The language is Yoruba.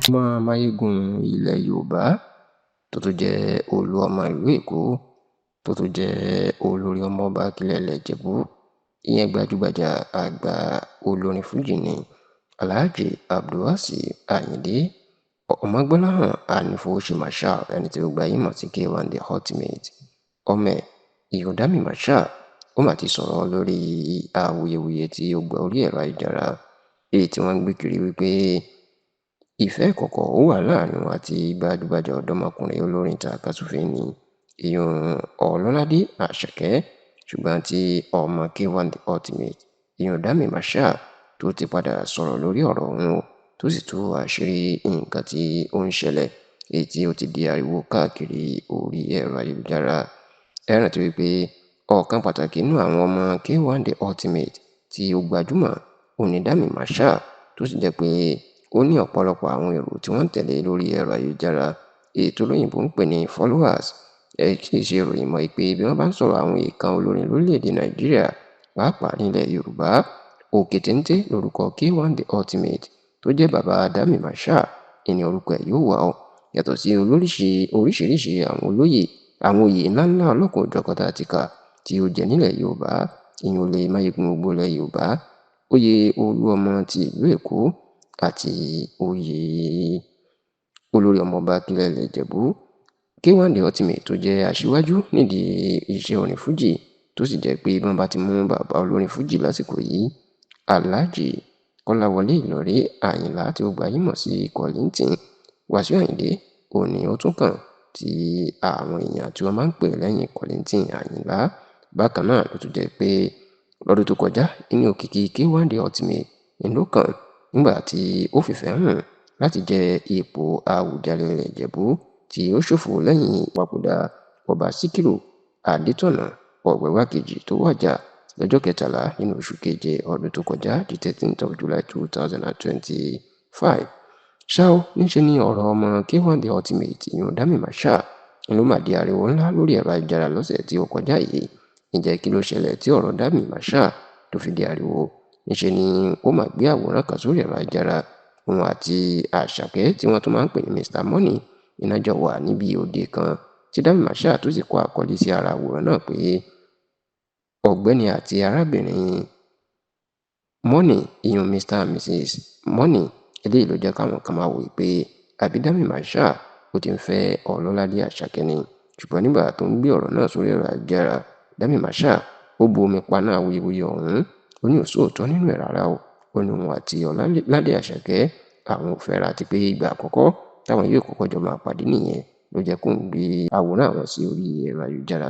ọmọ máyégún ilẹ̀ yorùbá tó tún jẹ́ olú ọmọ ìlú èkó tó tún jẹ́ olórí ọmọọba akilẹ̀lẹ̀ ìjẹ̀bú ìyẹn gbajúgbajà àgbà olórin fújì ní alhaji abdulwasaiu ayinde ọmọgbọ́láhàn anífowóṣe marshal ẹni tí ó gba yìí mọ̀ sí K1 the ultimate ọmọ ẹ̀ ìyọ̀dámì marshal ó mà ti sọ̀rọ̀ lórí awuyewuye tí ó gba orí ẹ̀rọ ayélujára èyí tí wọ́n ń gbé kiri wípé ìfẹ́ ìkọ̀kọ̀ ó wà láàrin wọn àti gbajúgbajà ọ̀dọ́mọkùnrin olórin tàkasúfèé ní ìyún ọlọ́ládé àṣàkẹ́ ṣùgbọ́n tí ọmọ K1 the ultimate ìyọ̀dámì marshal tó ti padà sọ̀rọ̀ lórí ọ̀rọ̀ ọ̀hún tó sì tú àṣírí nǹkan tí ó ń ṣẹlẹ̀ èyí tí ó ti di ariwo káàkiri orí ẹ̀rọ ayélujára. Ẹ rántí wípé ọ̀kan pàtàkì nínú àwọn ọmọ K1 the ultimate tí ó gbajúmọ̀ onídàmì marshal tó sì jẹ́ pé ó ní ọ̀pọ̀lọpọ̀ àwọn èrò tí wọ́n ń tẹ̀lé lórí ẹ̀rọ ayélujára èyí tó lóyìnbó ń pè ní followers. Kì í ṣe ìròyìn mọ́ pé bí wọ́n bá ń sọ̀rọ̀ àwọn èèkàn olórin lórílẹ̀‐èdè nàìjíríà pàápàá nílẹ̀ yorùbá òkè téńté lórúkọ K1 the ultimate tó jẹ́ bàbá dàmì marshal ìní orúkọ ẹ̀ yóò wà ó yàtọ̀ sí oríṣiríṣi àwọn oyè ńláńlá ọlọ́kan òjọ̀kan tá a ti kà tí ó jẹ nílẹ̀ yorùbá ìyẹn olè máyégún gbogbo ilẹ̀ yorùbá oyè olú ọmọ ti ìlú èkó àti oyè olórí ọmọọba akilẹ̀lẹ̀ ìjẹ̀bú. K1 the ultimate tó jẹ́ aṣíwájú nídìí iṣẹ́ orin fújì tó sì jẹ́ pé bí wọ́n bá ti mú bàbá olórin fújì lásìkò yìí alhaji kọ́láwọlé ìlọ̀rí àyìnlá tí ó gba yìí mọ̀ sí Kollington wàsíù àyìndé òní ó tún kàn tí àwọn èèyàn tí wọ́n máa ń pè lẹ́yìn Kollington àyìnlá. Bákan náà ló tún jẹ́ pé lọ́dún tó kọjá inú òkìkí K1 the ultimate ló kàn nígbà tí ó fìfẹ́ hàn láti jẹ ipò àwùjalẹ̀ ilẹ̀ ìjẹ̀bú tí ó ṣòfò lẹ́yìn ìpapòdà ọba síkírù adétọ̀nà ọ̀gbẹ́wà kejì tó wàjà lọ́jọ́ 13 nínú oṣù keje ọdún tó kọjá di 13th of July 2025. ṣá ó níṣẹ́ ni ọ̀rọ̀ ọmọ K1 the ultimate ìyọ̀dámì marshal ló mà di ariwo ńlá lórí ẹ̀rọ ayélujára lọ́sẹ̀ tí ó kọjá yìí. Ǹjẹ́ kí ló ṣẹlẹ̀ tí ọ̀rọ̀ dàmì marshal tó fi di ariwo? Níṣẹ́ ni ó mà gbé àwòrán kan sórí ẹ̀rọ ayélujára òun àti àṣàkẹ́ tí wọ́n tún máa ń pè ní Mr Money iná jọ wà níbi òde kan tí dàmì marshal tó sì kọ àkọlé sí ara àwòrán náà pé ọ̀gbẹ́ni àti arábìnrin Money ìyún Mr and Mrs Money. Eléyìí ló jẹ́ káwọn kan máa wò pé àbí dàmì marshal ó ti ń fẹ́ ọlọ́ládé àṣàkẹ́ ni. Ṣùgbọ́n nígbà tó ń gbé ọ̀rọ̀ náà sórí ẹ̀rọ ayélujára dàmì marshal ó bu omi paná awuyewuye ọ̀hún ó ní òsóòótọ́ nínú ẹ̀ rárá o. Ó ní òun àti ọlọ́ládé àṣàkẹ́ àwọn ò fẹ́ra àti pé ìgbà àkọ́kọ́ táwọn yóò kọ́kọ́ jọ máa pàdé nìyẹn ló jẹ́ kóun gbé àwòrán àwọn sí orí ẹ̀rọ ayélujára.